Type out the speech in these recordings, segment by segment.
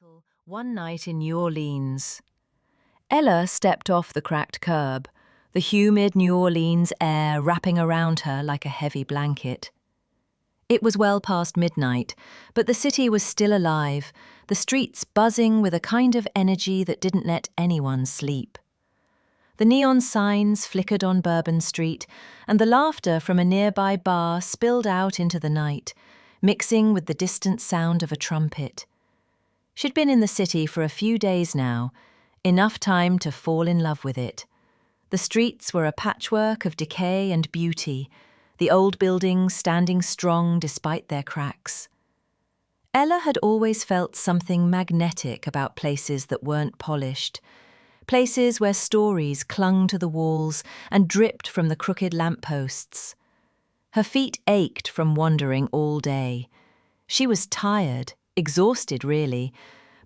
Title: One Night in New Orleans. Ella stepped off the cracked curb, the humid New Orleans air wrapping around her like a heavy blanket. It was well past midnight, but the city was still alive, the streets buzzing with a kind of energy that didn't let anyone sleep. The neon signs flickered on Bourbon Street, and the laughter from a nearby bar spilled out into the night, mixing with the distant sound of a trumpet. She'd been in the city for a few days now, enough time to fall in love with it. The streets were a patchwork of decay and beauty, the old buildings standing strong despite their cracks. Ella had always felt something magnetic about places that weren't polished, places where stories clung to the walls and dripped from the crooked lampposts. Her feet ached from wandering all day. She was tired, exhausted really,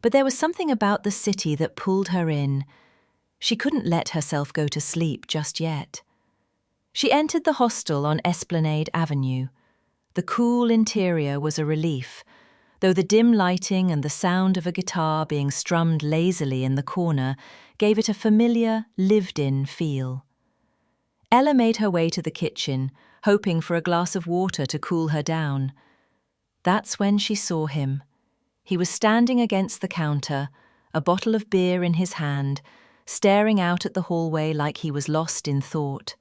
but there was something about the city that pulled her in. She couldn't let herself go to sleep just yet. She entered the hostel on Esplanade Avenue. The cool interior was a relief, though the dim lighting and the sound of a guitar being strummed lazily in the corner gave it a familiar, lived-in feel. Ella made her way to the kitchen, hoping for a glass of water to cool her down. That's when she saw him. He was standing against the counter, a bottle of beer in his hand, staring out at the hallway like he was lost in thought.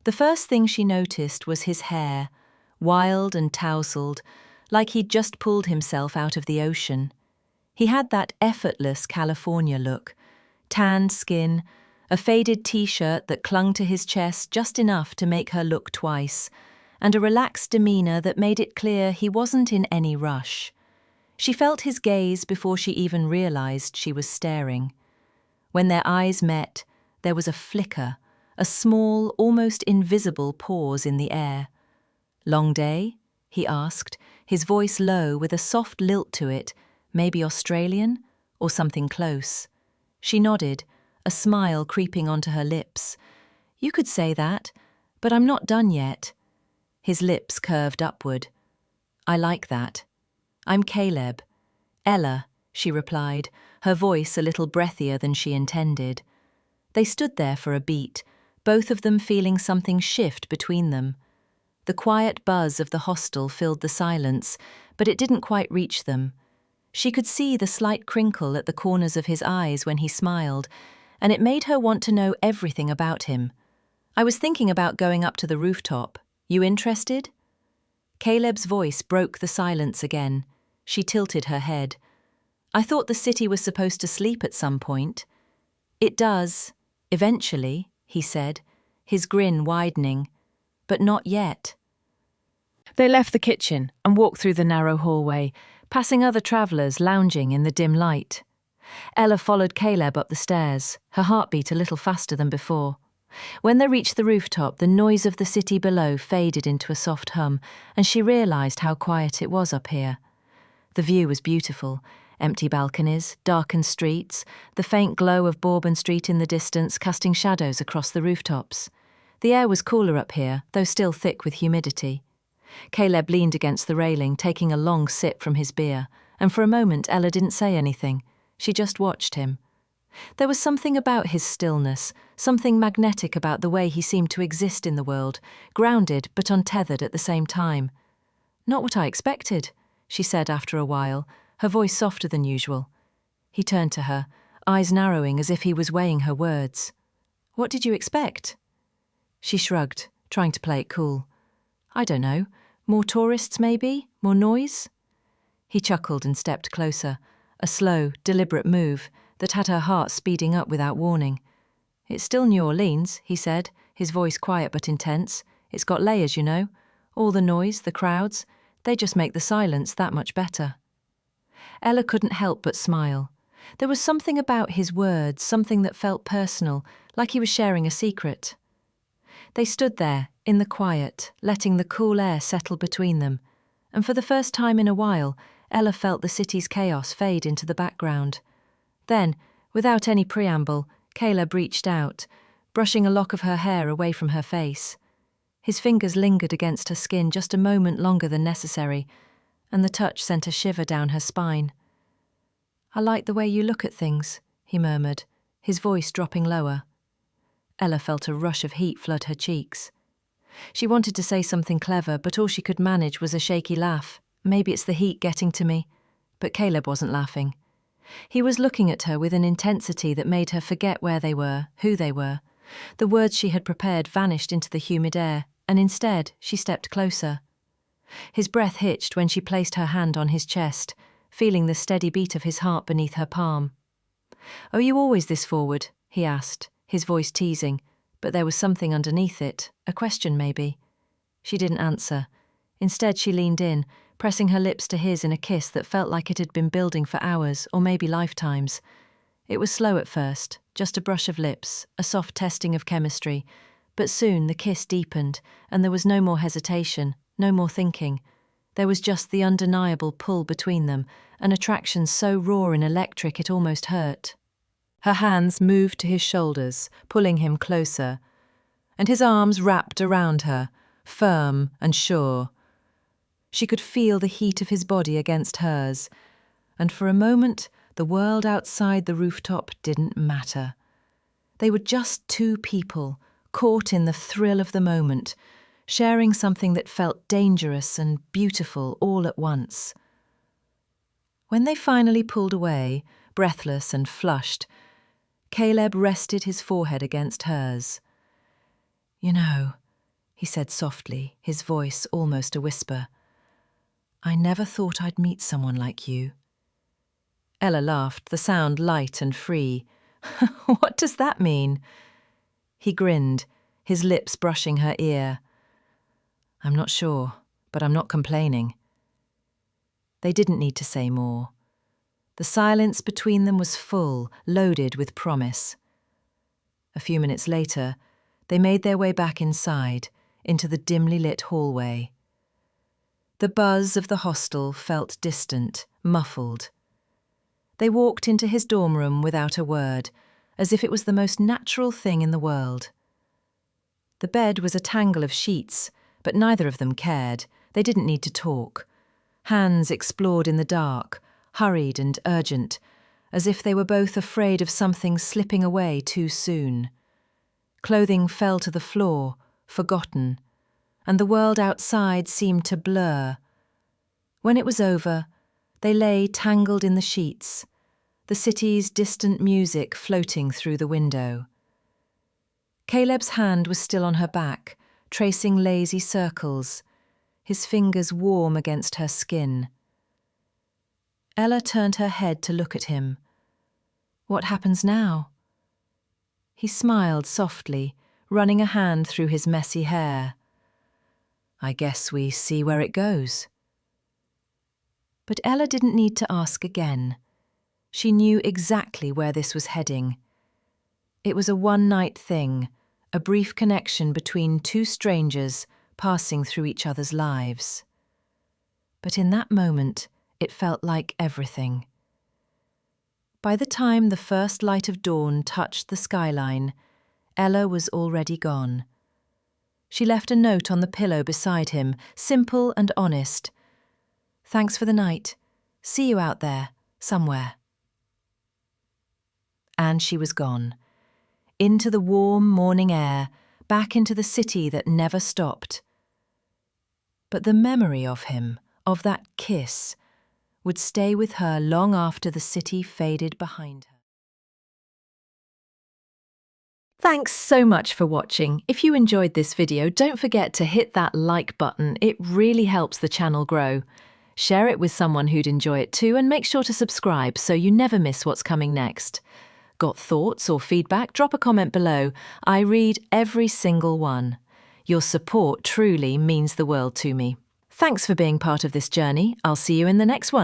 The first thing she noticed was his hair, wild and tousled, like he'd just pulled himself out of the ocean. He had that effortless California look, tanned skin, a faded t-shirt that clung to his chest just enough to make her look twice, and a relaxed demeanor that made it clear he wasn't in any rush. She felt his gaze before she even realized she was staring. When their eyes met, there was a flicker, a small, almost invisible pause in the air. "Long day?" he asked, his voice low with a soft lilt to it, maybe Australian or something close. She nodded, a smile creeping onto her lips. "You could say that, but I'm not done yet." His lips curved upward. "I like that. I'm Caleb." "Ella," she replied, her voice a little breathier than she intended. They stood there for a beat, both of them feeling something shift between them. The quiet buzz of the hostel filled the silence, but it didn't quite reach them. She could see the slight crinkle at the corners of his eyes when he smiled, and it made her want to know everything about him. "I was thinking about going up to the rooftop. You interested?" Caleb's voice broke the silence again. She tilted her head. "I thought the city was supposed to sleep at some point." "It does, eventually," he said, his grin widening. "But not yet." They left the kitchen and walked through the narrow hallway, passing other travellers lounging in the dim light. Ella followed Caleb up the stairs, her heartbeat a little faster than before. When they reached the rooftop, the noise of the city below faded into a soft hum, and she realised how quiet it was up here. The view was beautiful. Empty balconies, darkened streets, the faint glow of Bourbon Street in the distance casting shadows across the rooftops. The air was cooler up here, though still thick with humidity. Caleb leaned against the railing, taking a long sip from his beer, and for a moment Ella didn't say anything. She just watched him. There was something about his stillness, something magnetic about the way he seemed to exist in the world, grounded but untethered at the same time. "Not what I expected," she said after a while, her voice softer than usual. He turned to her, eyes narrowing as if he was weighing her words. "What did you expect?" She shrugged, trying to play it cool. "I don't know. More tourists, maybe? More noise?" He chuckled and stepped closer, a slow, deliberate move that had her heart speeding up without warning. "It's still New Orleans," he said, his voice quiet but intense. "It's got layers, you know. All the noise, the crowds, they just make the silence that much better." Ella couldn't help but smile. There was something about his words, something that felt personal, like he was sharing a secret. They stood there, in the quiet, letting the cool air settle between them, and for the first time in a while, Ella felt the city's chaos fade into the background. Then, without any preamble, Caleb reached out, brushing a lock of her hair away from her face. His fingers lingered against her skin just a moment longer than necessary, and the touch sent a shiver down her spine. I like the way you look at things, he murmured, his voice dropping lower. Ella felt a rush of heat flood her cheeks. She wanted to say something clever, but all she could manage was a shaky laugh. Maybe it's the heat getting to me. But Caleb wasn't laughing. He was looking at her with an intensity that made her forget where they were, who they were. The words she had prepared vanished into the humid air, and instead she stepped closer. His breath hitched when she placed her hand on his chest, feeling the steady beat of his heart beneath her palm. "Are you always this forward?" he asked, his voice teasing, but there was something underneath it, a question maybe. She didn't answer. Instead she leaned in, pressing her lips to his in a kiss that felt like it had been building for hours or maybe lifetimes. It was slow at first, just a brush of lips, a soft testing of chemistry, but soon the kiss deepened and there was no more hesitation, no more thinking. There was just the undeniable pull between them, an attraction so raw and electric it almost hurt. Her hands moved to his shoulders, pulling him closer, and his arms wrapped around her, firm and sure. She could feel the heat of his body against hers, and for a moment the world outside the rooftop didn't matter. They were just two people, caught in the thrill of the moment, sharing something that felt dangerous and beautiful all at once. When they finally pulled away, breathless and flushed, Caleb rested his forehead against hers. "You know," he said softly, his voice almost a whisper, "I never thought I'd meet someone like you." Ella laughed, the sound light and free. "What does that mean?" He grinned, his lips brushing her ear. "I'm not sure, but I'm not complaining." They didn't need to say more. The silence between them was full, loaded with promise. A few minutes later, they made their way back inside, into the dimly lit hallway. The buzz of the hostel felt distant, muffled. They walked into his dorm room without a word, as if it was the most natural thing in the world. The bed was a tangle of sheets, but neither of them cared. They didn't need to talk. Hands explored in the dark, hurried and urgent, as if they were both afraid of something slipping away too soon. Clothing fell to the floor, forgotten, and the world outside seemed to blur. When it was over, they lay tangled in the sheets, the city's distant music floating through the window. Caleb's hand was still on her back, tracing lazy circles, his fingers warm against her skin. Ella turned her head to look at him. "What happens now?" He smiled softly, running a hand through his messy hair. "I guess we see where it goes." But Ella didn't need to ask again. She knew exactly where this was heading. It was a one-night thing, a brief connection between two strangers passing through each other's lives. But in that moment, it felt like everything. By the time the first light of dawn touched the skyline, Ella was already gone. She left a note on the pillow beside him, simple and honest. "Thanks for the night. See you out there, somewhere." And she was gone. Into the warm morning air, back into the city that never stopped. But the memory of him, of that kiss, would stay with her long after the city faded behind her. Thanks so much for watching. If you enjoyed this video, don't forget to hit that like button. It really helps the channel grow. Share it with someone who'd enjoy it too, and make sure to subscribe so you never miss what's coming next. Got thoughts or feedback? Drop a comment below. I read every single one. Your support truly means the world to me. Thanks for being part of this journey. I'll see you in the next one.